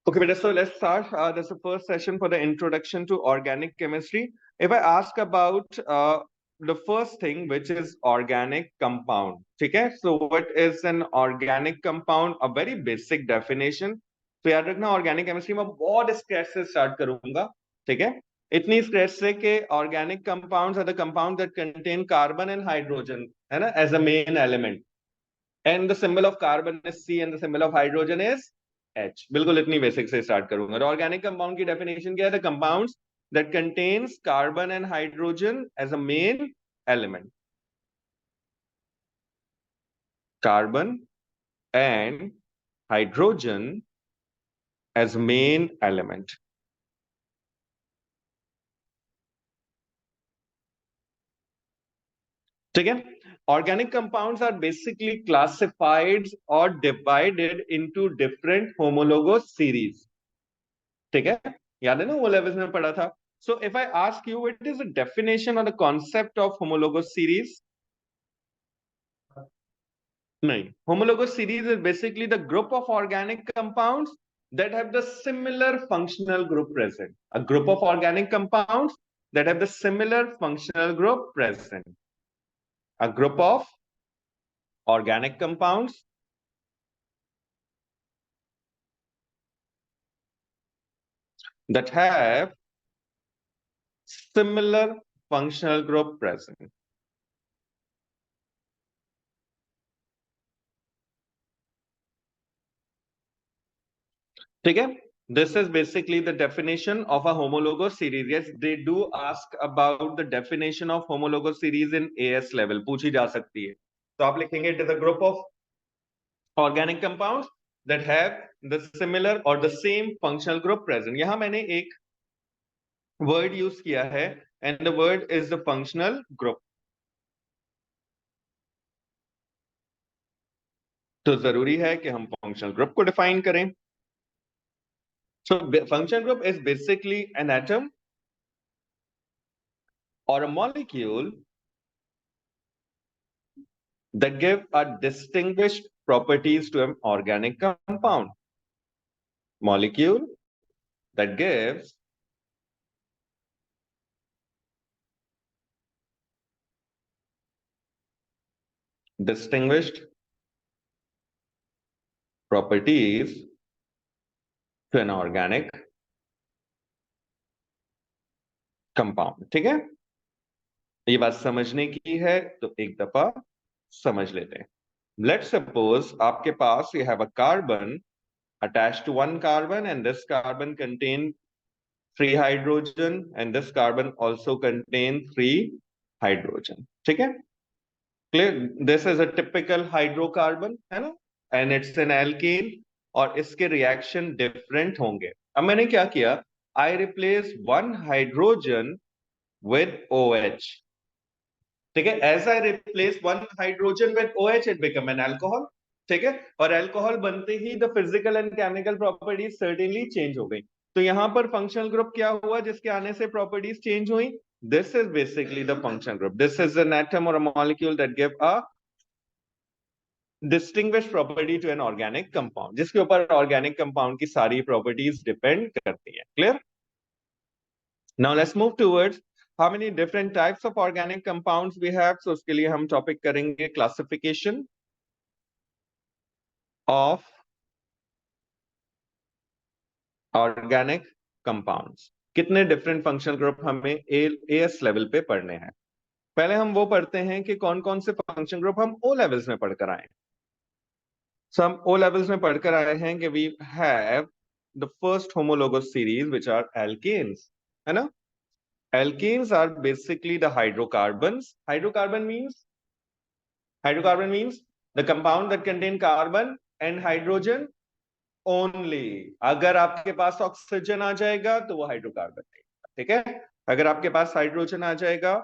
Okay, Beta, so let's start. That's the first session for the introduction to organic chemistry. If I ask about the first thing, which is organic compound, okay? So what is an organic compound? A very basic definition. तो याद रखना organic chemistry में बहुत scratch से start करूंगा, ठीक है? इतनी स्क्रैच से कि organic compounds are the compound that contain carbon and hydrogen, है ना, as a main element. And the symbol of carbon is C and the symbol of hydrogen is H. बिल्कुल इतनी बेसिक से स्टार्ट करूंगा. और organic compound की definition क्या है? The compounds that contains carbon and hydrogen as a main element. Carbon and hydrogen as main element. ठीक है. Organic compounds are basically classified or divided into different homologous series. ठीक है, याद है ना, वो लेवल्स में पढ़ा था. So if I ask you, what is the definition or the concept of homologous series? नहीं. Homologous series is basically the group of organic compounds that have the similar functional group present. A group of organic compounds that have the similar functional group present. A group of organic compounds that have similar functional group present. ठीक है. This is basically the definition of a homologous series. Yes, they do ask about the definition of homologous series in AS level. पूछी जा सकती है. तो आप लिखेंगे it is a group of organic compounds that have the similar or the same functional group present. यहाँ मैंने एक word use किया है and the word is the functional group. तो जरूरी है कि हम functional group को define करें. So functional group is basically an atom or a molecule that give a distinguished properties to an organic compound. Molecule that gives distinguished properties to an organic compound. ठीक है, ये बात समझने की है तो एक दफा समझ लेते हैं. Let's suppose आपके पास you have a carbon attached to one carbon and this carbon contain 3 hydrogen and this carbon also contain 3 hydrogen. ठीक है, clear? This is a typical hydrocarbon, है ना, and it's an alkane और इसके reaction different होंगे. अब मैंने क्या किया? I replace one hydrogen with OH. ठीक है, as I replace one hydrogen with OH, it become an alcohol. ठीक है, और अल्कोहल बनते ही the physical and chemical properties certainly change हो गई. तो यहां पर फंक्शनल ग्रुप क्या हुआ जिसके आने से प्रॉपर्टीज चेंज हुई? This is basically the functional group. This is an atom or a molecule that give a distinguished property to an organic compound, जिसके ऊपर organic compound की सारी properties depend करती हैं. Clear? Now let's move towards how many different types of organic compounds we have. So उसके लिए हम topic करेंगे classification of organic compounds. कितने different functional group हमें AS level पे पढ़ने हैं? पहले हम वो पढ़ते हैं कि कौन कौन से functional group हम O levels में पढ़कर आए. So हम O levels में पढ़कर आए हैं कि we have the first homologous series which are alkanes, है ना? Alkanes are basically the hydrocarbons. Hydrocarbon means the compound that contain carbon and hydrogen only. अगर आपके पास ऑक्सीजन आ जाएगा तो वो हाइड्रोकार्बन नहीं. ठीक है, अगर आपके पास हाइड्रोजन आ जाएगा,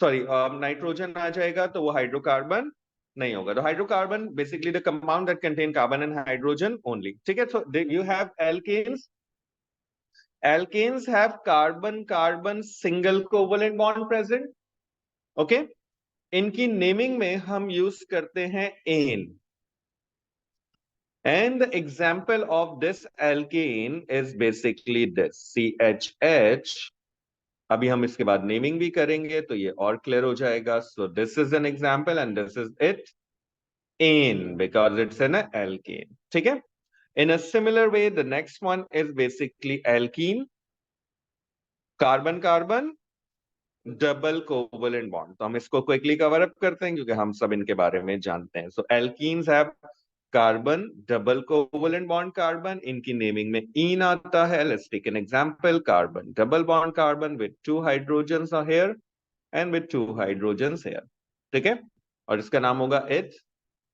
सॉरी नाइट्रोजन आ जाएगा तो वो हाइड्रोकार्बन नहीं होगा. तो hydrocarbon basically the compound that contain carbon and hydrogen only. ठीक है, so you have alkanes. Alkanes have carbon-carbon single covalent bond present. Okay, इनकी नेमिंग में हम यूज करते हैं ane. And the example of this alkane is basically this CHH. अभी हम इसके बाद नेमिंग भी करेंगे तो ये और क्लियर हो जाएगा. So this is an example and this is it ane because it's an alkane. ठीक है. In a similar way, the next one is basically alkene. Carbon carbon double covalent bond. तो हम इसको क्विकली कवर अप करते हैं क्योंकि हम सब इनके बारे में जानते हैं. So alkenes have carbon double covalent bond carbon. इनकी नेमिंग में इन आता है. Let's take an example. Carbon double bond carbon with 2 hydrogens here and with 2 hydrogens here. ठीक है. और इसका नाम होगा इथ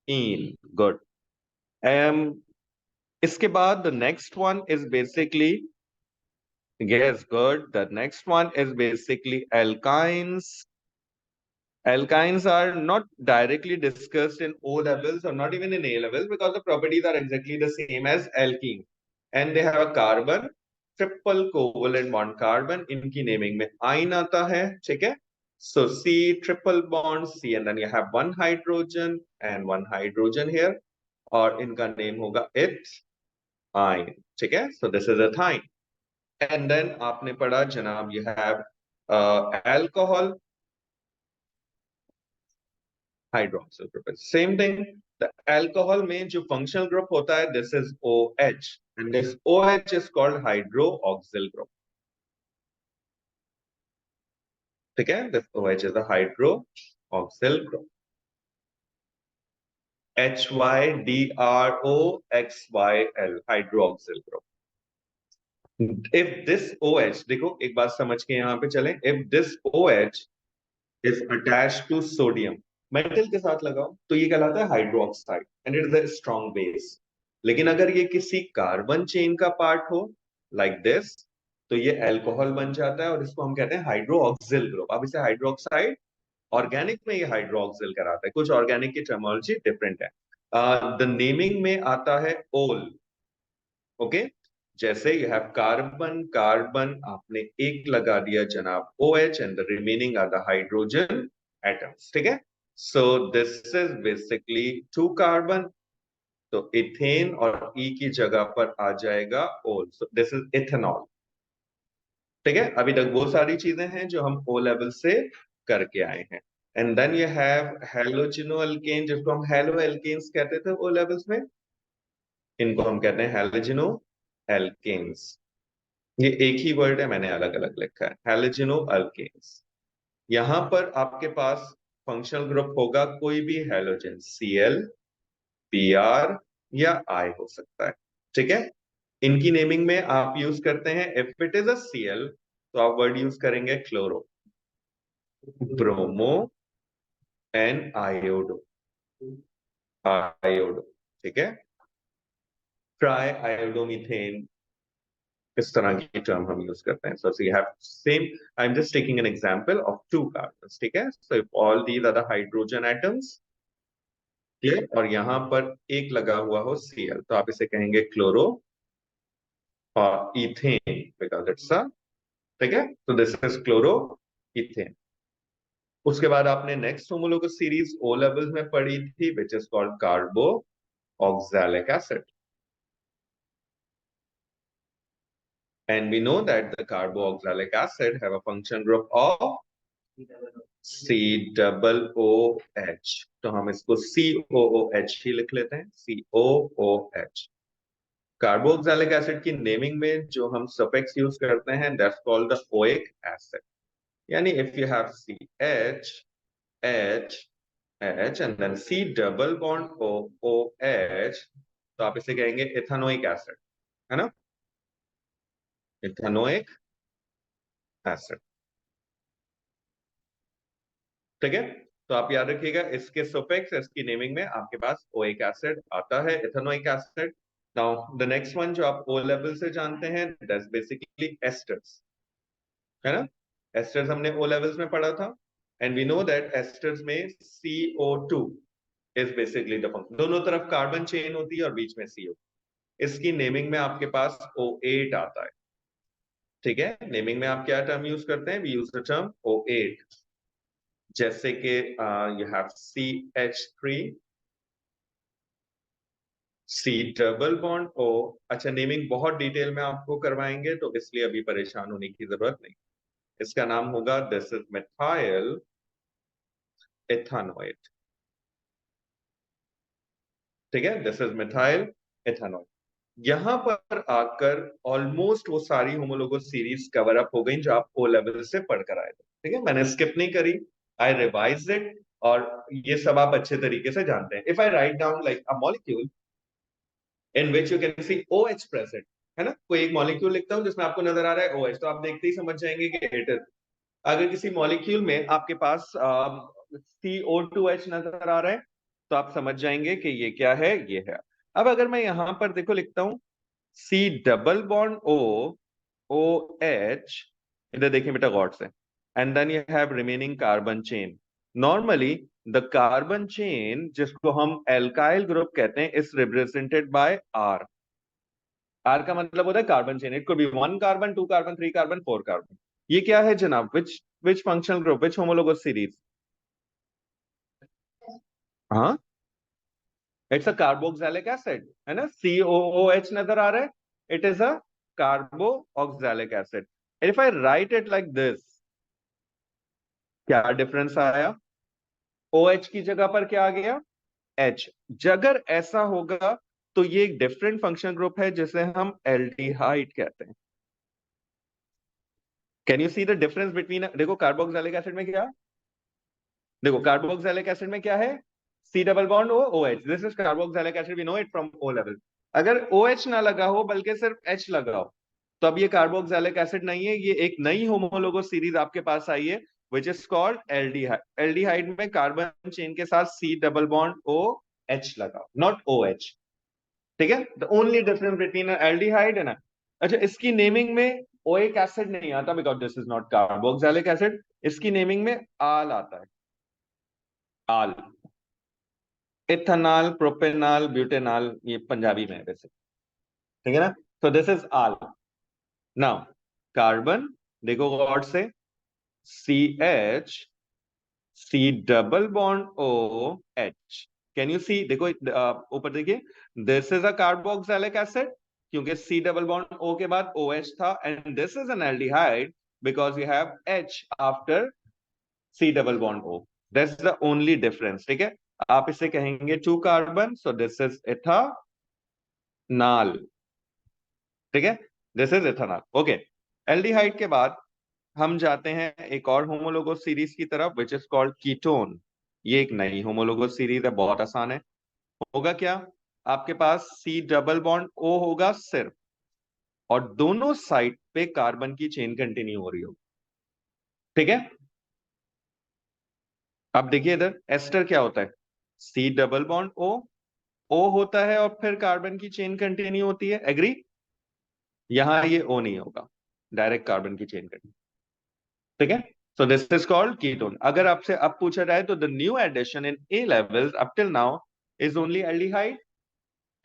इन. गुड. इसके बाद the next one is basically yes, good. The next one is basically alkynes. Alkynes are not directly discussed in O levels or not even in A levels because the properties are exactly the same as alkene. And they have a carbon, triple covalent bond carbon. इनकी naming में ine आता है. ठीक है. So C triple bond C and then you have one hydrogen and one hydrogen here. और इनका name होगा ethine. ठीक है. So this is ethyne. And then आपने पढ़ा जनाब you have alcohol, hydroxyl group. Same thing. The alcohol में जो functional group होता है this is OH and this OH is called hydroxyl group. ठीक है. This OH is a hydroxyl group. HYDROXYL hydroxyl group. If this OH देखो एक बात समझ के यहाँ पे चलें. If this OH is attached to sodium, metal के साथ लगाओ तो ये कहलाता है hydroxide and it is a strong base. लेकिन अगर ये किसी कार्बन चेन का पार्ट हो लाइक दिस तो ये अल्कोहल बन जाता है और इसको हम कहते हैं हाइड्रोक्सिल ग्रुप. अब इसे हाइड्रोक्साइड ऑर्गेनिक में ये हाइड्रोक्सिल कराता है. कुछ ऑर्गेनिक की टर्मिनोलॉजी डिफरेंट है. द नेमिंग में आता है ओल. ओके. जैसे यू हैव कार्बन कार्बन आपने एक लगा दिया जनाब OH and the remaining are the hydrogen atoms. ठीक है. So this is basically 2 carbon. तो इथेन और ई की जगह पर आ जाएगा ol. So this is ethanol. ठीक है. अभी तक वो सारी चीजें हैं जो हम O लेवल से करके आए हैं. And then you have halogeno alkane जिसको हम हेलो एल्केन्स कहते थे O लेवल्स में. इनको हम कहते हैं हेलोजिनो एल्केन्स. ये एक ही वर्ड है मैंने अलग अलग लिखा है. हेलोजिनो अल्केन्स. यहां पर आपके पास फंक्शनल ग्रुप होगा कोई भी हेलोजन Cl Br या I हो सकता है. ठीक है. इनकी नेमिंग में आप यूज करते हैं if it is a Cl तो आप वर्ड यूज करेंगे chloro bromo and iodo. Iodo. ठीक है. ट्राई आयोडोमीथेन इस तरह की टर्म हम यूज करते हैं. So we have same. I am just taking an example of 2 carbons. ठीक है. So if all these are the hydrogen atoms clear और यहां पर एक लगा हुआ हो Cl तो आप इसे कहेंगे क्लोरो और इथेन बिकॉज इट्स अ. ठीक है. तो दिस इज क्लोरो इथेन. उसके बाद आपने next homologous series O levels में पढ़ी थी which is called कार्बो oxalic acid. And we know that the carboxylic acid have a function group of COOH. तो हम इसको COOH ही लिख लेते हैं. COOH. कार्बोक्सिलिक एसिड की नेमिंग में जो हम सफिक्स यूज करते हैं that's called the oic acid. यानी if you have CH H H and then C double bond OH तो आप इसे कहेंगे इथेनोइक एसिड. है ना. Ethanoic acid. ठीक है. तो आप याद रखिएगा इसके सफिक्स इसकी नेमिंग में आपके पास ओइक एसिड आता है ethanoic acid. Now the next one जो आप O लेवल से जानते हैं दैट्स बेसिकली एस्टर्स. है ना. एस्टर्स हमने O लेवल्स में पढ़ा था and we know that esters में CO2 is basically the function. दोनों तरफ कार्बन चेन होती है और बीच में CO. इसकी नेमिंग में आपके पास O8 आता है. ठीक है. नेमिंग में आप क्या टर्म यूज करते हैं. We use the term O8. जैसे कि you have CH3 C double bond O. अच्छा, नेमिंग बहुत डिटेल में आपको करवाएंगे तो इसलिए अभी परेशान होने की जरूरत नहीं। इसका नाम होगा दिस इज मिथाइल एथानोएट। ठीक है, दिस इज मिथाइल एथानोएट। यहां पर आकर ऑलमोस्ट वो सारी होमोलोगस सीरीज कवर अप हो गई जो आप ओ लेवल से पढ़कर आए थे। ठीक है, मैंने स्किप नहीं करी, आई रिवाइज इट, और ये सब आप अच्छे तरीके से जानते हैं। If I write down like a molecule in which you can see O H present, है ना, कोई एक मॉलिक्यूल लिखता हूं जिसमें आपको नजर आ रहा है ओ एच, तो आप देखते ही समझ जाएंगे कि इट इज। अगर किसी मॉलिक्यूल में आपके पास CO2H नजर आ रहा है तो आप समझ जाएंगे कि ये क्या है, ये है। अब अगर मैं यहां पर देखो लिखता हूं C डबल बॉन्ड OH, इधर देखिए बेटा गौर से, and then you have remaining carbon chain. Normally the carbon chain जिसको हम एल्काइल ग्रुप कहते हैं is represented by R। R का मतलब होता है carbon chain, it could be 1 carbon, 2 carbon, 3 carbon, 4 carbon. ये क्या है जनाब, which functional group, which homologous series? हाँ, इट्स अ कार्बोक्सिलिक एसिड, है ना, COOH नजर आ रहा है, it is a carboxylic acid. If I right it like this, क्या डिफरेंस आया? OH की जगह पर क्या आ गया? H। अगर ऐसा होगा तो ये एक डिफरेंट फंक्शनल ग्रुप है जिसे हम एल्डिहाइड कहते हैं। Can you see the difference between, देखो कार्बोक्सिलिक एसिड में क्या, देखो कार्बोक्सिलिक एसिड में क्या है, C double bond OH, this is carboxylic acid, we know it from O level. अगर OH ना लगा हो बल्कि सिर्फ H लगा हो तो अब ये कार्बोक्सिलिक एसिड नहीं है, ये एक नई होमोलोगस सीरीज आपके पास आई है which is called aldehyde. Aldehyde में कार्बन चेन के साथ C डबल बॉन्ड OH लगा, नॉट OH। ठीक है, the only difference between aldehyde and, अच्छा इसकी नेमिंग में ओइक एसिड नहीं आता because this is not carboxylic acid, इसकी नेमिंग में आल आता है, आल। इथेनॉल, प्रोपेनॉल, ब्यूटेनॉल, ये पंजाबी में है वैसे। ठीक है ना, तो this is all. Now carbon, देखो गॉड से, CH, C double bond OH। Can you see, देखो ऊपर देखिए, this is a carboxylic acid क्योंकि C डबल बॉन्ड O के बाद OH था, and this is an aldehyde because you have H after C double bond O। That's the only difference. ठीक है, आप इसे कहेंगे 2 carbon, so this is ethanol. ठीक है, this is ethanol. Okay, aldehyde के बाद हम जाते हैं एक और होमोलोगस सीरीज की तरफ विच इज कॉल्ड कीटोन। ये एक नई होमोलोगस सीरीज है, बहुत आसान है। होगा क्या, आपके पास C डबल बॉन्ड O होगा सिर्फ, और दोनों साइड पे कार्बन की चेन कंटिन्यू हो रही होगी। ठीक है, अब देखिए इधर एस्टर क्या होता है, C डबल बॉन्ड O होता है और फिर कार्बन की चेन कंटिन्यू होती है, एग्री? यहां ये O नहीं होगा, डायरेक्ट कार्बन की चेन कंटिन्यू। ठीक है, so this is called ketone. अगर आपसे अब पूछा जाए तो the new addition in a levels up till now is only aldehyde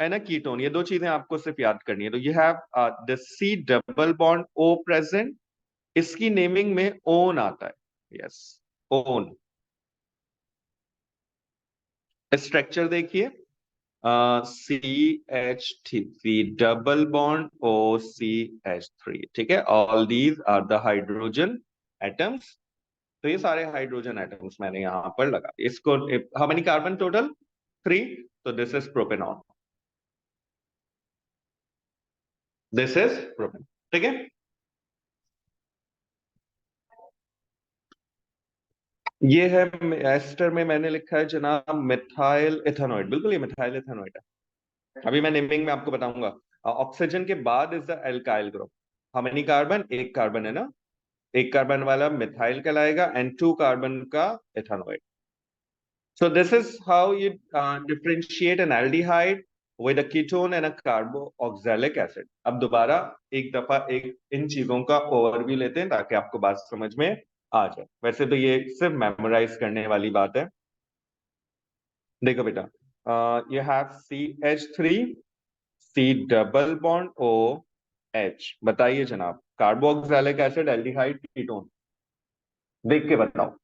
and a ketone. ये दो चीजें आपको सिर्फ याद करनी है। तो you have the C double bond O present, इसकी नेमिंग में ओन आता है, यस, ओन। स्ट्रक्चर देखिए, CH3 डबल बॉन्ड OCH3। ठीक है, all these are the hydrogen atoms. तो ये सारे हाइड्रोजन एटम्स मैंने यहां पर लगा, इसको हाउ मेनी कार्बन टोटल, 3, तो this is propanone, this is propanone. ठीक है, ये है एस्टर में मैंने लिखा है जनाब मिथाइल इथेनॉइड, बिल्कुल ये मिथाइल इथेनॉइड है। अभी मैं नेमिंग में आपको बताऊंगा। ऑक्सीजन के बाद is the alkyl group, how many carbon, एक कार्बन है ना, एक कार्बन वाला मिथाइल कहलाएगा एंड 2 कार्बन का ethanoid. So this is how you differentiate an aldehyde with a ketone and a carboxylic acid. अब दोबारा एक दफा एक इन चीजों का ओवरव्यू लेते हैं ताकि आपको बात समझ में आ जाए। वैसे तो ये सिर्फ मेमोराइज करने वाली बात है। देखो बेटा, you have CH3, C double bond OH। बताइए जनाब, कार्बोक्सिलिक एसिड, एल्डिहाइड, कीटोन, देख के बताओ।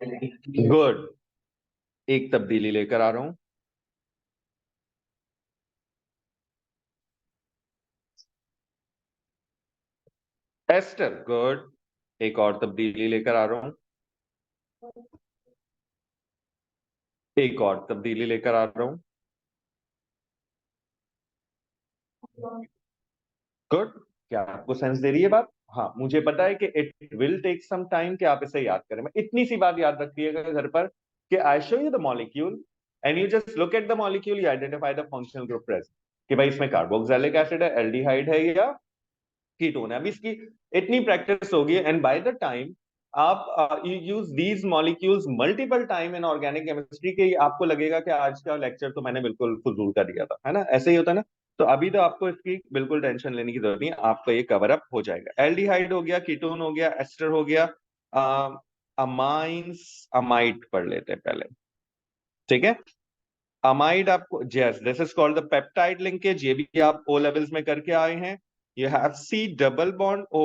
गुड, एक तब्दीली लेकर आ रहा हूं। Ester, good. एक और तब्दीली लेकर आ रहा हूं, एक और तब्दीली लेकर आ रहा हूं। गुड। क्या आपको सेंस दे रही है बात? हाँ, मुझे पता है कि it will take some time कि आप इसे याद करें। मैं इतनी सी बात याद रखिएगा घर पर कि I show you the molecule and you just look at the molecule, you identify the functional group present, कि भाई इसमें कार्बोक्सिलिक एसिड है, एल्डिहाइड है या कीटोन है। अभी इसकी इतनी प्रैक्टिस होगी एंड बाय द टाइम आप you use these molecules multiple time in organic chemistry के, आपको लगेगा कि आज का लेक्चर तो मैंने बिल्कुल फजूल कर दिया था, है ना? ऐसे ही होता है ना? तो अभी तो आपको इसकी बिल्कुल टेंशन लेने की जरूरत नहीं है, आपका ये कवर अप हो जाएगा। एल्डिहाइड हो गया, कीटोन हो गया, एस्टर हो गया, अमाइंस, अमाइड पढ़ लेते हैं पहले, ठीक है? अमाइड आपको, yes, this is called the peptide linkage, ये भी आप ओ लेवल्स में करके आए हैं। You have C double bond O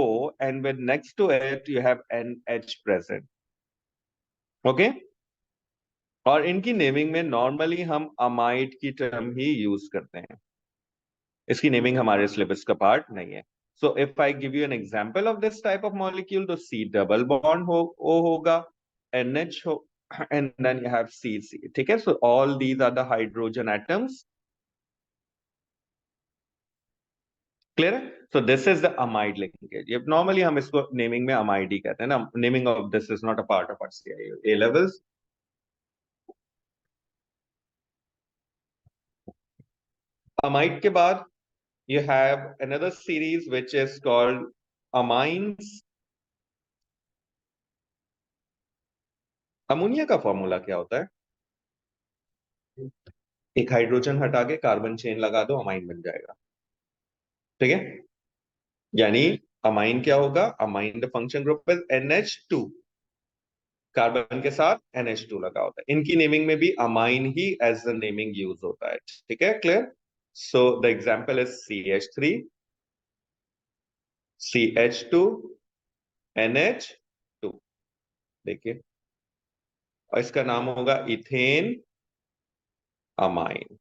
and with next to it you have NH present. Okay? और इनकी नेमिंग में नॉर्मली हम अमाइड की टर्म ही यूज करते हैं, इसकी नेमिंग हमारे सिलेबस का पार्ट नहीं है। So if I give you N example of this type of molecule, तो C डबल बॉन्ड हो O होगा, NH हो, and then you have CC, ठीक है? So all these are the hydrogen atoms. Clear है? So this is the amide linkage. ये normally हम इसको नेमिंग में अमाइड ही कहते हैं ना, naming of this is not a part of our CIA A levels. Amide के बाद you have another series which is called amines. Ammonia का फॉर्मूला क्या होता है? एक हाइड्रोजन हटा के कार्बन चेन लगा दो, अमाइन बन जाएगा, ठीक है? यानी अमाइन क्या होगा? Amine the function group is NH2, carbon के साथ NH2 लगा होता है। इनकी नेमिंग में भी अमाइन ही एज द नेमिंग यूज होता है, ठीक है? Clear? So the example is CH3, CH2, NH2, देखिए, और इसका नाम होगा इथेन अमाइन।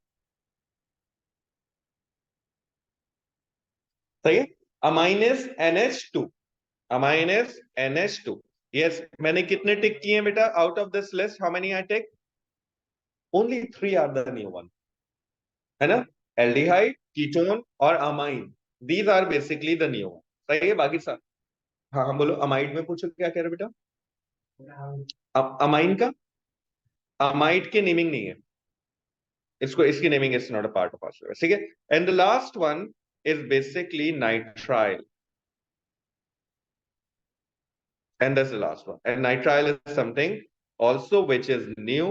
सही है? Amine is NH2, amine is NH2। Yes, मैंने कितने टिक किए हैं बेटा? Out of this list how many I take? Only 3 are the new one, है ना? एल्डिहाइड, कीटोन और amine, these are basically the new one. सही है? बाकी सब, हाँ हाँ बोलो, अमाइड में पूछो क्या कह रहे बेटा? अमाइन का, अमाइड के नेमिंग नहीं है, इसको, इसकी naming is not a part of our, ठीक है? And the last one is basically nitrile, and that's the last one. And nitrile is something also which is new,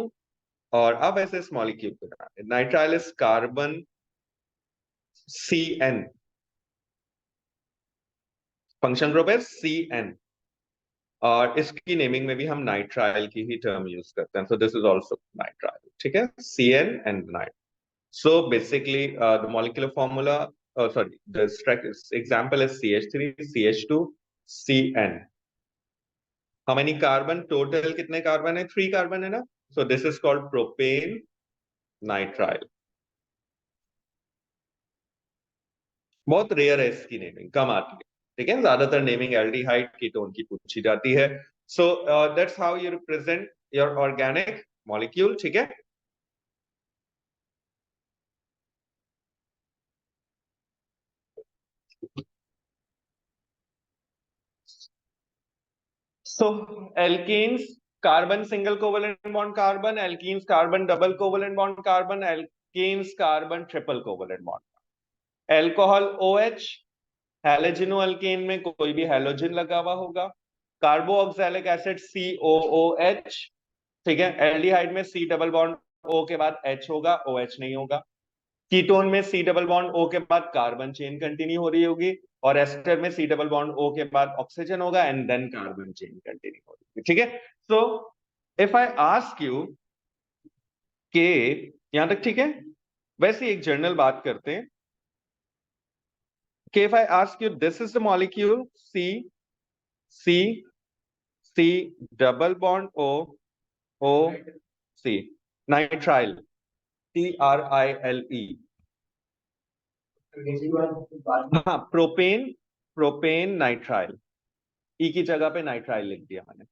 और अब ऐसे इस मॉलिक्यूल को बनाते हैं। Nitrile is carbon CN, function group है CN, और इसकी नेमिंग में भी हम नाइट्राइल की ही टर्म यूज करते हैं। सो दिस इज आल्सो नाइट्राइल, ठीक है? CN and night. So basically the molecular formula, sorry, the example is CH3, CH2, CN. How many carbon total? कितने कार्बन है? 3 कार्बन है ना? सो this is called propane nitrile. बहुत rare है इसकी naming, कम आती है, ठीक है? ज्यादातर नेमिंग एल्डिहाइड, कीटोन की पूछी जाती है। So that's how you represent your organic molecule, ठीक है? So alkenes, carbon single covalent bond carbon, alkenes carbon double covalent bond carbon, alkenes carbon triple covalent bond. Alcohol OH, halogeno alkane में कोई भी halogen लगा हुआ होगा। Carboxylic acid COOH, ठीक है? एल्डिहाइड में C डबल बॉन्ड O के बाद H होगा, OH नहीं होगा। कीटोन में C डबल बॉन्ड O के बाद कार्बन चेन कंटिन्यू हो रही होगी, और एस्टर में C डबल बॉन्ड O के बाद ऑक्सीजन होगा and then carbon chain continue हो रही है, ठीक है? So if I ask you के, यहां तक ठीक है? वैसे एक जनरल बात करते हैं कि if I ask you this is the molecule C, C double bond O C, nitrile, TRILE। हाँ, प्रोपेन, प्रोपेन नाइट्राइल, ई की जगह पे नाइट्राइल लिख दिया मैंने।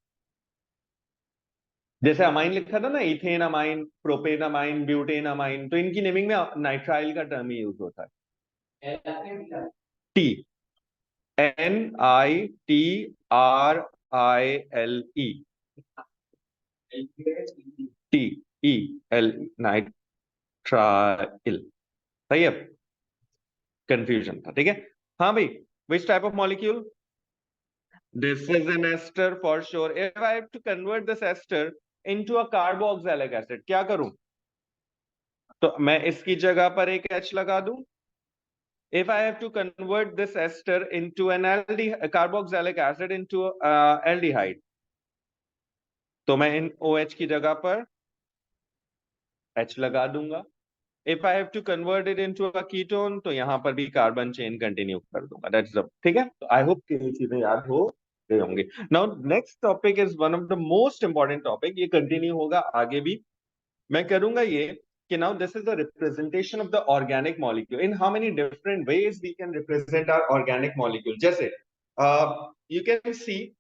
जैसे अमाइन लिखा था ना, ethane amine, propane amine, butane amine, तो इनकी नेमिंग में नाइट्राइल का टर्म ही यूज होता है। T, NITRILE, TELE, nitrile. सही है, कंफ्यूजन था, ठीक है। हाँ भाई, which type of molecule? This is an ester for sure. If I have to convert this ester into a carboxylic acid, क्या करूं? तो मैं इसकी जगह पर एक H लगा दूं। If I have to convert this ester into an carboxylic acid into aldehyde, तो मैं इन OH की जगह पर H लगा दूंगा। If I have to convert it into a ketone, तो यहां पर भी कार्बन चेन कंटिन्यू कर दूंगा। That's the, ठीक है। तो आई होप कि ये चीजें याद हो गई होंगी। Now next topic is one of the most important topic, ये कंटिन्यू होगा आगे भी। मैं करूंगा ये कि now this is the representation of the organic molecule, in how many different ways we can represent our organic molecule. जैसे you can see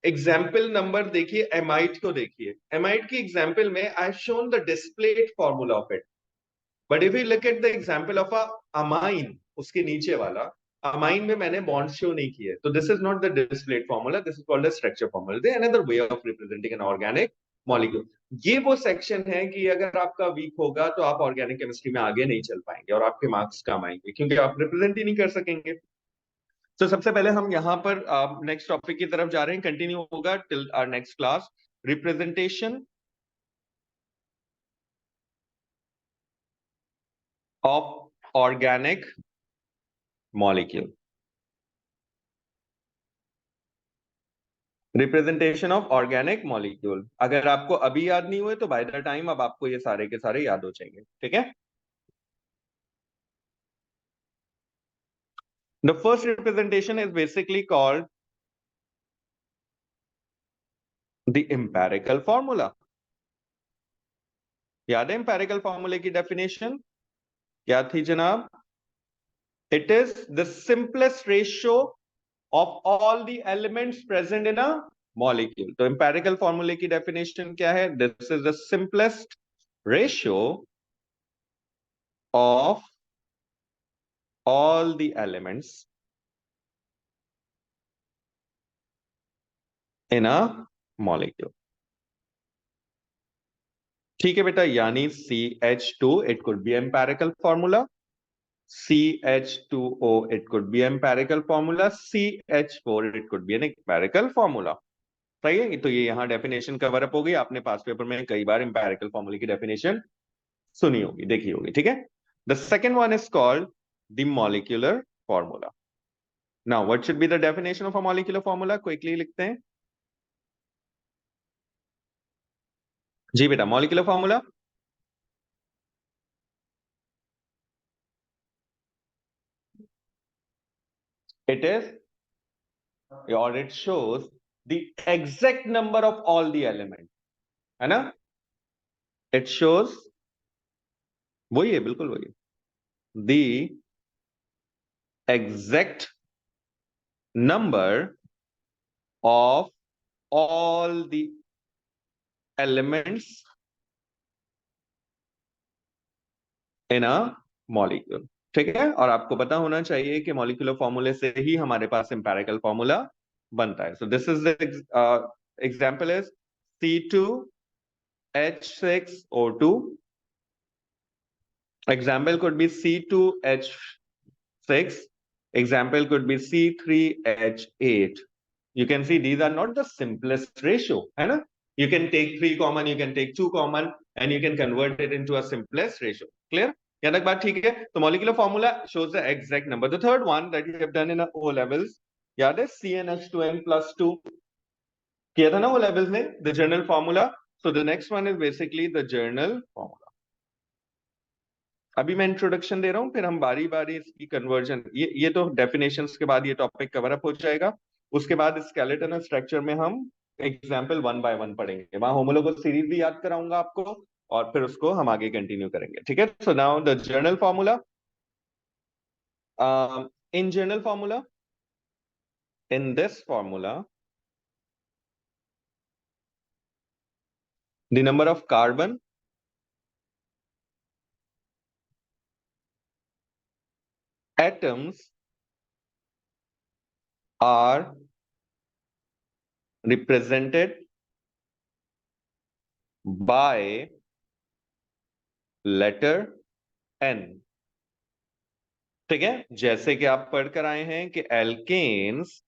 example number, देखिए एमाइड को देखिए। एमाइड की एग्जाम्पल में I have shown the displayed formula of it, but if you look at the example of a amine, उसके नीचे वाला amine में मैंने बॉन्ड शो नहीं किए, तो this is not the displayed formula, this is called the structure formula. They another way of representing an organic molecule. ये वो सेक्शन है कि अगर आपका वीक होगा तो आप ऑर्गेनिक केमिस्ट्री में आगे नहीं चल पाएंगे और आपके मार्क्स कम आएंगे, क्योंकि आप रिप्रेजेंट ही नहीं कर सकेंगे। तो सबसे पहले हम यहाँ पर नेक्स्ट टॉपिक की तरफ जा रहे हैं, कंटिन्यू होगा till our next class, representation of organic molecule. Representation of organic molecule, अगर आपको अभी याद नहीं हुए तो बाय द टाइम अब आपको ये सारे के सारे याद हो जाएंगे, ठीक है। The first representation is basically called the empirical formula. याद है एम्पिरिकल फॉर्मूले की डेफिनेशन क्या थी जनाब? It is the simplest ratio of all the elements present in a molecule. तो एम्पिरिकल फॉर्मूले की डेफिनेशन क्या है? This is the simplest ratio of all the elements in a molecule। ठीक है बेटा, यानी CH2 it could be empirical formula, CH2O it could be empirical formula, CH4 it could be an empirical formula। सही है, तो ये यहाँ definition cover up हो गई। आपने पास पेपर में कई बार empirical formula की डेफिनेशन सुनी होगी, देखी होगी, ठीक है। The second one is called the molecular formula। Now what should be the definition of a molecular formula? Quickly लिखते हैं जी बेटा। Molecular formula it is, or it shows the exact number of all the elements, है ना। it shows, वही है, बिल्कुल वही है, the exact number of all the elements in a molecule। ठीक है, और आपको पता होना चाहिए कि मॉलिक्यूलर फॉर्मूले से ही हमारे पास एम्पिरिकल फॉर्मूला बनता है। So this is the example is C2H6O2। example could be C2H6, example could be C3H8। you can see these are not the simplest ratio, है ना। you can take 3 common, you can take 2 common and you can convert it into a simplest ratio। clear? यहाँ तक बात ठीक है। तो molecular formula shows the exact number। the third one that you have done in O levels, याद है CnH2n+2 किया था ना O levels में, the general formula। so the next one is basically the general formula। अभी मैं introduction दे रहा हूं, फिर हम बारी बारी इसकी कन्वर्जन, ये तो डेफिनेशंस के बाद ये टॉपिक कवर अप हो जाएगा। उसके बाद स्केलेटन और स्ट्रक्चर में हम एग्जांपल 1 बाय 1 पढ़ेंगे। वहां होमोलोगस सीरीज भी याद कराऊंगा आपको और फिर उसको हम आगे कंटिन्यू करेंगे, ठीक है। So now the general formula, in general formula in this formula, the number of carbon atoms are represented by letter N. ठीक है, जैसे कि आप पढ़ कर आए हैं कि alkanes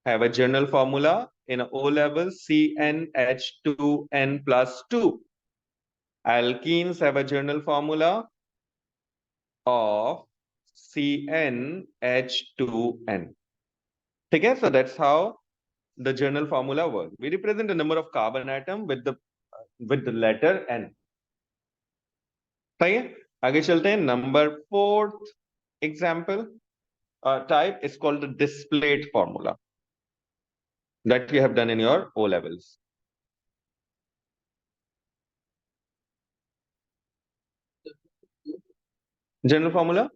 have a general formula in O level CnH2n plus 2. Alkenes have a general formula of CnH2n. ठीक है, so that's how the general formula works. We represent the number of carbon atom with the letter N. सही है, आगे चलते हैं. Number 4th example type is called the displayed formula that you have done in your O levels. General formula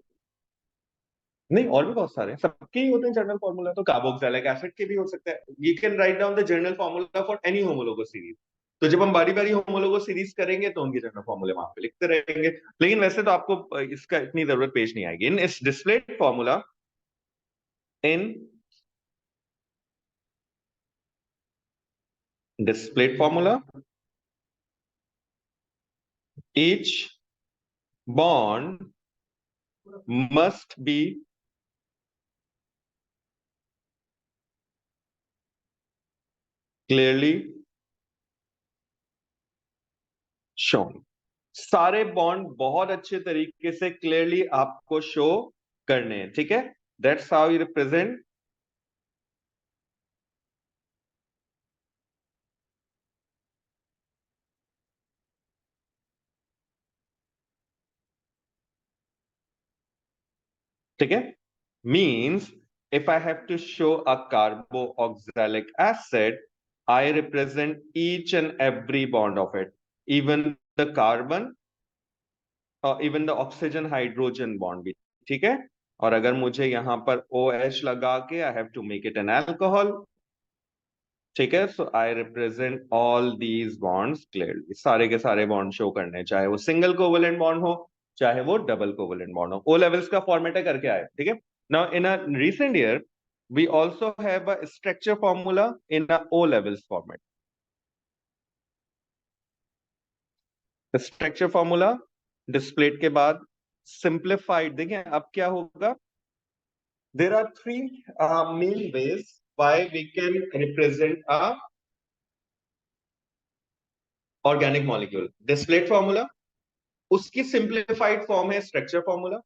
नहीं, और भी बहुत सारे सबके ही होते हैं जनरल फॉर्मूला. तो कार्बोक्सिलिक एसिड के भी हो सकते हैं. You can write down the general formula for any homologous series. तो जब हम बारी बारी होमोलोगस सीरीज करेंगे तो उनके जनरल फॉर्मूले वहां पे लिखते रहेंगे. लेकिन वैसे तो आपको इसका इतनी जरूरत पेश नहीं आएगी. इन इस displayed formula, in displayed formula, each bond must be clearly shown. सारे बॉन्ड बहुत अच्छे तरीके से क्लियरली आपको शो करने हैं. ठीक है, दैट्स हाउ यू रिप्रेजेंट. ठीक है, means if I have to show a carboxylic acid, I represent each and every bond of it, even the carbon or even the oxygen hydrogen bond भी. ठीक है, और अगर मुझे यहां पर OH लगा के I have to make it an alcohol. ठीक है, so I represent all these bonds clearly. सारे के सारे बॉन्ड शो करने, चाहे वो सिंगल कोवेलेंट बॉन्ड हो, चाहे वो डबल कोवेलेंट बॉन्ड हो. ओ लेवल्स का फॉर्मेट है करके आए. ठीक है, now in a recent year we also have a structure formula in a O levels format. The structure formula displayed के बाद simplified. देखिए अब क्या होगा. There are three main ways why we can represent a organic molecule. Displayed formula, उसकी simplified form है structure formula,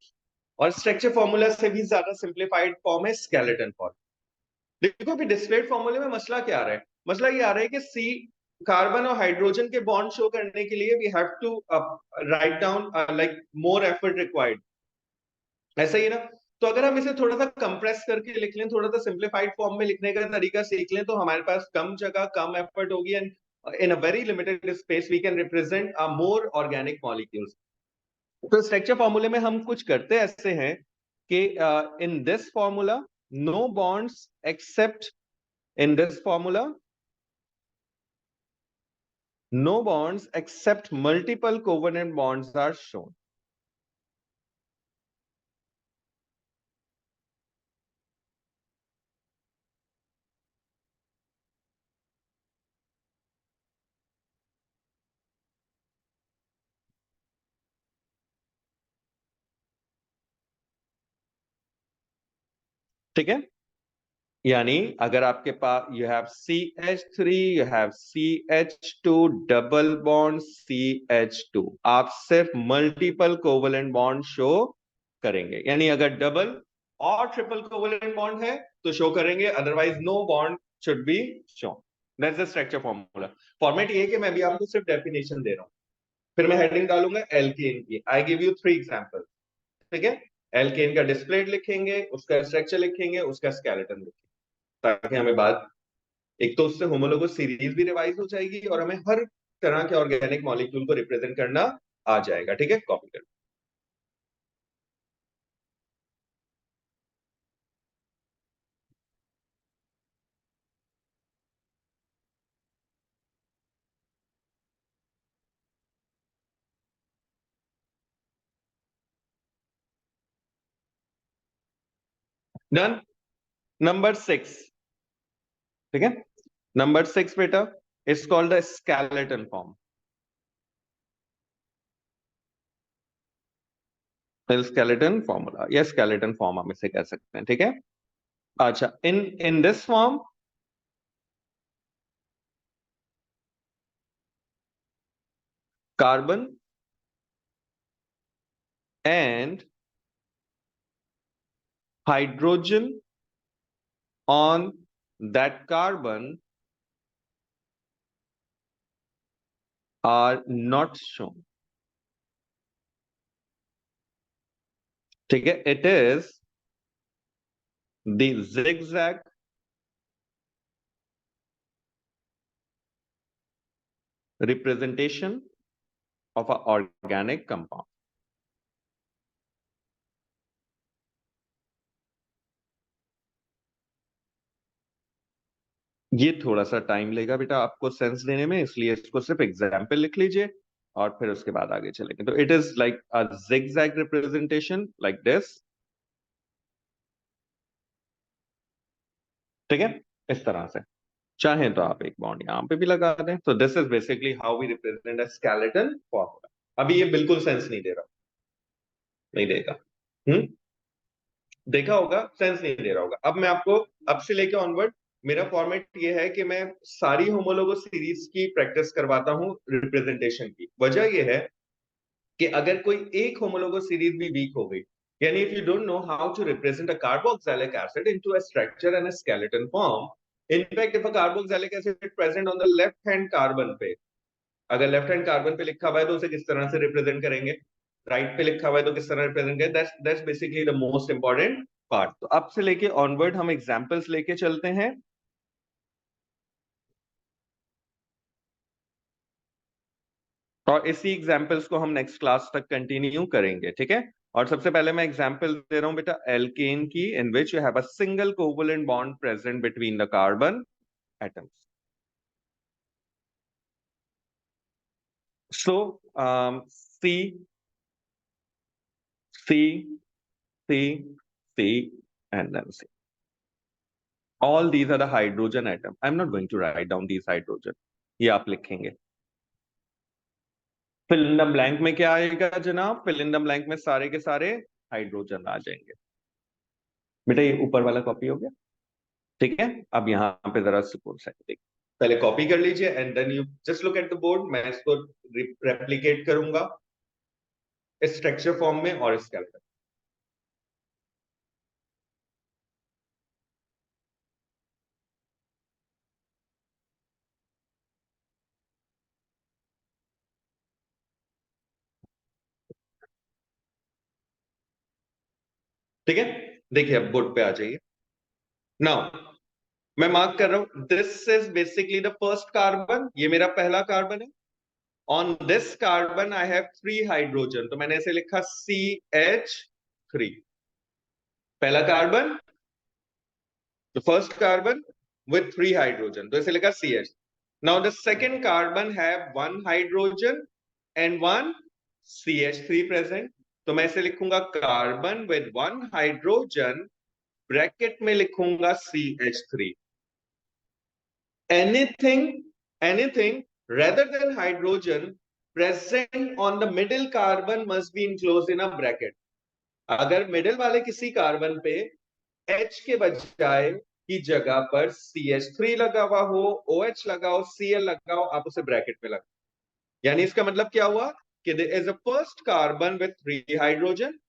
और structure formula से भी ज्यादा सिंप्लीफाइड फॉर्म है स्केलेटन फॉर्म. देखो कि डिस्प्लेड फॉर्मूले में मसला क्या आ रहा है. मसला ये आ रहा है कि सी कार्बन और हाइड्रोजन के बॉन्ड शो करने के लिए we have to write down like more effort required. ऐसा ही ना. तो अगर हम इसे थोड़ा सा कंप्रेस करके लिख लें, थोड़ा सा सिंप्लीफाइड फॉर्म में लिखने का तरीका सीख लें, तो हमारे पास कम जगह कम एफर्ट होगी, and in a very limited space we can represent a more organic molecules. तो स्ट्रक्चर फॉर्मूले में हम कुछ करते ऐसे हैं कि in this formula no bonds except, in this formula no bonds except multiple covalent bonds are shown. ठीक है, यानी अगर आपके पास you have CH3, you have CH2 double bond CH2, आप सिर्फ मल्टीपल कोवेलेंट बॉन्ड शो करेंगे. यानी अगर डबल और ट्रिपल कोवेलेंट बॉन्ड है तो शो करेंगे, otherwise no bond should be shown. That's the structure formula. Format ये है कि मैं भी आपको सिर्फ डेफिनेशन दे रहा हूं, फिर मैं हेडिंग डालूंगा एल्केन की. I give you 3 example. ठीक है, एल्केन का डिस्प्लेड लिखेंगे, उसका स्ट्रक्चर लिखेंगे, उसका स्केलेटन लिखेंगे, ताकि हमें बात, एक तो उससे होमोलोगस सीरीज भी रिवाइज हो जाएगी और हमें हर तरह के ऑर्गेनिक मॉलिक्यूल को रिप्रेजेंट करना आ जाएगा. ठीक है, कॉपी कर. डन। नंबर 6, ठीक है, नंबर 6 बेटा, it's called the skeleton form. Skeleton formula या स्केलेटन फॉर्म हम इसे कह सकते हैं, ठीक है। अच्छा, in in this form carbon and hydrogen on that carbon are not shown, ठीक है। It is the zigzag representation of an organic compound। ये थोड़ा सा टाइम लेगा बेटा आपको सेंस देने में, इसलिए इसको सिर्फ एग्जाम्पल लिख लीजिए और फिर उसके बाद आगे चलेंगे। तो it is like a zigzag representation like this, ठीक है, इस तरह से। चाहे तो आप एक बॉन्ड यहां पे भी लगा दें। तो this is basically how we represent a skeleton formula. अभी ये बिल्कुल सेंस नहीं दे रहा, नहीं देगा। देखा होगा, सेंस नहीं दे रहा होगा। अब मैं आपको अब से लेकर ऑनवर्ड मेरा फॉर्मेट ये है कि मैं सारी होमोलोगो सीरीज की प्रैक्टिस करवाता हूं रिप्रेजेंटेशन की। वजह ये है कि अगर कोई एक होमोलोगो सीरीज भी वीक हो गई, यानी if you don't know how to represent a carboxylic acid into a structure and a skeleton form, in fact if a carboxylic acid present on the left hand carbon पे, अगर लेफ्ट हैंड कार्बन पे लिखा हुआ है तो उसे किस तरह से रिप्रेजेंट करेंगे, राइट पे लिखा हुआ है तो किस तरह रिप्रेजेंट करेंगे, that's basically the most important part. तो अब से लेके ऑनवर्ड हम एग्जांपल्स लेके चलते हैं। और इसी एग्जांपल्स को हम नेक्स्ट क्लास तक कंटिन्यू करेंगे, ठीक है। और सबसे पहले मैं एग्जांपल दे रहा हूं बेटा एल्केन की, in which you have a single covalent bond present between the carbon atoms. So C C C C and then C, all these are the hydrogen atom। I'm not going to write down these hydrogen, ये आप लिखेंगे। Fill in the blank में क्या आएगा जनाब, fill in the blank में सारे के सारे हाइड्रोजन आ जाएंगे। बेटा ये ऊपर वाला कॉपी हो गया, ठीक है। अब यहाँ पे जरा सुकून से देखिए, पहले कॉपी कर लीजिए and then you just look at the board. मैं इसको रेप्लिकेट करूंगा इस स्ट्रक्चर फॉर्म में और इसके अंदर, ठीक है। देखिए अब बोर्ड पे आ जाइए। नाउ मैं मार्क कर रहा हूं, this is basically the first carbon, ये मेरा पहला कार्बन है। On this carbon I have 3 hydrogen, तो मैंने इसे लिखा CH3, पहला carbon, the first carbon with 3 hydrogen, तो इसे लिखा CH। Now the second carbon have 1 hydrogen and 1 CH3 present, तो मैं इसे लिखूंगा कार्बन with 1 हाइड्रोजन, ब्रैकेट में लिखूंगा CH3। anything rather than hydrogen present on the middle carbon must be enclosed in a bracket। अगर मिडिल वाले किसी carbon पे H के बजाय की जगह पर CH3 लगा हुआ हो, OH लगा हो, Cl लगा हो, आप उसे ब्रैकेट में लगा, यानी इसका मतलब क्या हुआ कि there is a first carbon with 3 hydrogen,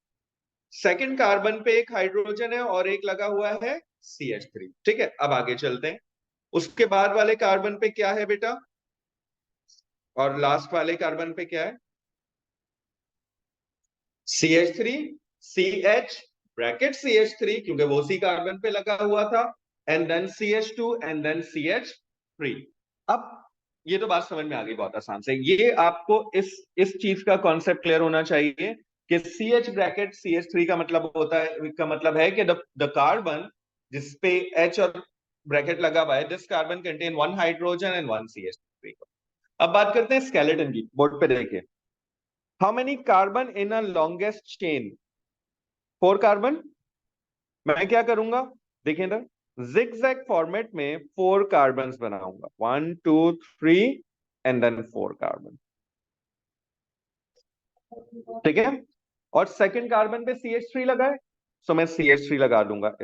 second carbon पे एक हाइड्रोजन है और एक लगा हुआ है CH3, ठीक है। अब आगे चलते हैं, उसके बाद वाले कार्बन पे क्या है बेटा, और लास्ट वाले कार्बन पे क्या है, CH3 CH ब्रैकेट CH3 क्योंकि वो उसी कार्बन पे लगा हुआ था, and then CH2 and then CH3। अब ये तो बात समझ में आ गई बहुत आसान से। ये आपको इस चीज का कॉन्सेप्ट क्लियर होना चाहिए कि CH ब्रैकेट CH3 का मतलब होता है, का मतलब है कि द कार्बन जिसपे H और ब्रैकेट लगा हुआ है, this carbon contain 1 hydrogen and 1 CH3। अब बात करते हैं स्केलेटन की। बोर्ड पे देखिए, how many carbon in a longest chain, 4 carbon, मैं क्या करूंगा, देखिए ना, जिगजैग फॉर्मेट में 4 कार्बन बनाऊंगा, 1 2 3 एंड देन 4 कार्बन, ठीक है। और सेकंड कार्बन पे CH3 लगा है, सो मैं CH3 लगा दूंगा।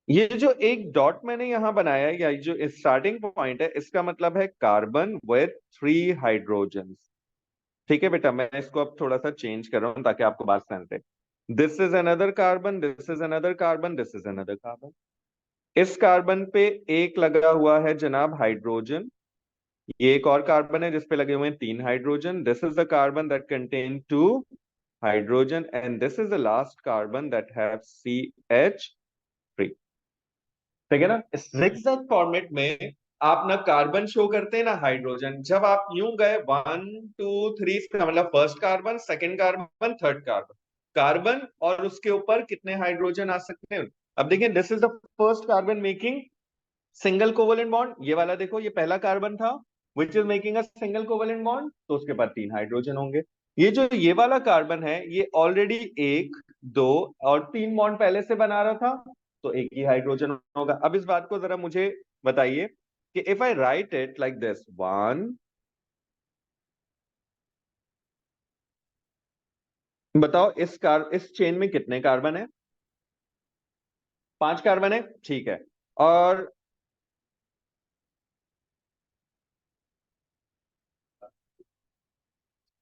ये जो एक डॉट मैंने यहां बनाया है, या जो स्टार्टिंग पॉइंट है, इसका मतलब है कार्बन विथ 3 हाइड्रोजन। ठीक है बेटा, मैं इसको अब थोड़ा सा चेंज कर रहा हूं ताकि आपको बात समझ आए। This is another carbon, this is another carbon, this is another carbon. इस कार्बन पे एक लगा हुआ है जनाब हाइड्रोजन, ये एक और कार्बन है जिसपे लगे हुए हैं 3 hydrogen. This is the carbon that contain 2 hydrogen and this is the last carbon that have CH3। ठीक है ना। इस zigzag फॉर्मेट में आप ना कार्बन शो करते हैं ना हाइड्रोजन, जब आप यूं गए 1 2 3, इसका मतलब first carbon, second carbon, third carbon, carbon और उसके ऊपर कितने हाइड्रोजन आ सकते हैं। अब देखिए, this is the first carbon making single covalent bond, ये वाला देखो, ये पहला कार्बन था which is making a single covalent bond, तो उसके बाद 3 हाइड्रोजन होंगे। ये जो ये वाला कार्बन है, ये ऑलरेडी 1 2 और 3 बॉन्ड पहले से बना रहा था, तो एक ही हाइड्रोजन होगा। अब इस बात को जरा मुझे बताइए कि if I right it like this, 1, बताओ इस चेन में कितने कार्बन है? 5 कार्बन है, ठीक है। और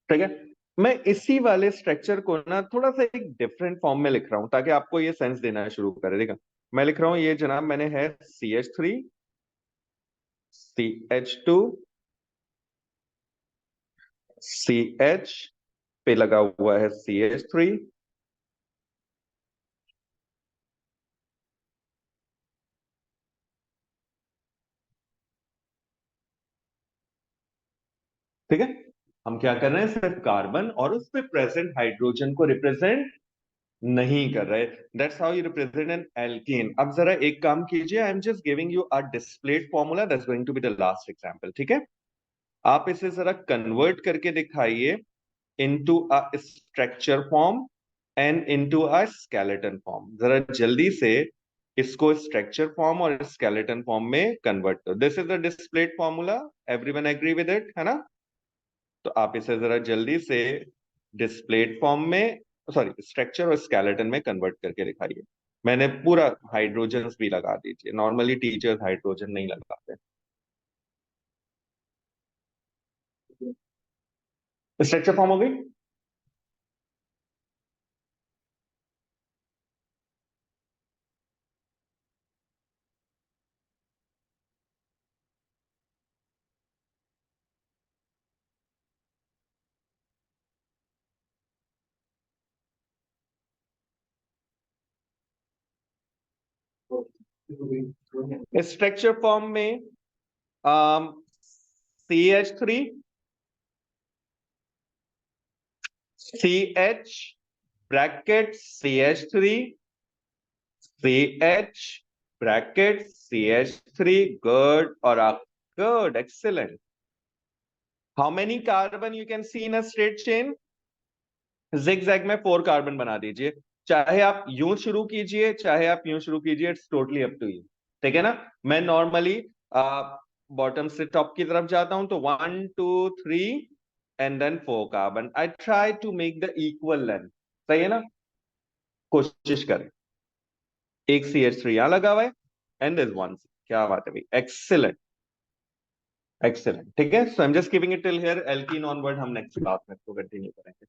ठीक है, मैं इसी वाले स्ट्रक्चर को ना थोड़ा सा एक डिफरेंट फॉर्म में लिख रहा हूं ताकि आपको ये सेंस देना शुरू करे। देखा, मैं लिख रहा हूं, ये जनाब मैंने है CH3 CH2 CH पे लगा हुआ है CH3, ठीक है। हम क्या कर रहे हैं, सिर्फ कार्बन और उस पे प्रेजेंट हाइड्रोजन को रिप्रेजेंट नहीं कर रहे। That's how you represent an alkene. अब जरा एक काम कीजिए, I am just giving you a displayed formula that's going to be the last example, ठीक है। आप इसे जरा कन्वर्ट करके दिखाइए into a structure form and into a skeleton form। जरा जल्दी से इसको स्ट्रक्चर फॉर्म और स्केलेटन फॉर्म में कन्वर्ट करो। This is the displayed formula, everyone agree with it, है ना। तो आप इसे जरा जल्दी से डिस्प्लेड फॉर्म में, सॉरी, स्ट्रक्चर और स्केलेटन में कन्वर्ट करके दिखाइए। मैंने पूरा हाइड्रोजन भी लगा दीजिए, नॉर्मली टीचर्स हाइड्रोजन नहीं लगाते। स्ट्रक्चर फॉर्म हो गई। स्ट्रक्चर फॉर्म में CH3 CH bracket CH3 CH bracket CH3, good. और आप, good, excellent. How many carbon you can C in a straight chain? Zigzag में 4 कार्बन बना दीजिए, चाहे आप यूं शुरू कीजिए चाहे आप यूं शुरू कीजिए, it's totally up to you, ठीक है ना। मैं नॉर्मली बॉटम से टॉप की तरफ जाता हूं, तो 1 2 3 and then 4 carbon, I try to make the equal length, सही है ना। कोशिश करें। एक CH3 यहां लगा हुआ है एंड दिस वन, क्या बात है भाई, एक्सीलेंट, एक्सीलेंट, ठीक है। So I am just giving it till here, alkene onward हम नेक्स्ट क्लास में इसको कंटिन्यू करेंगे।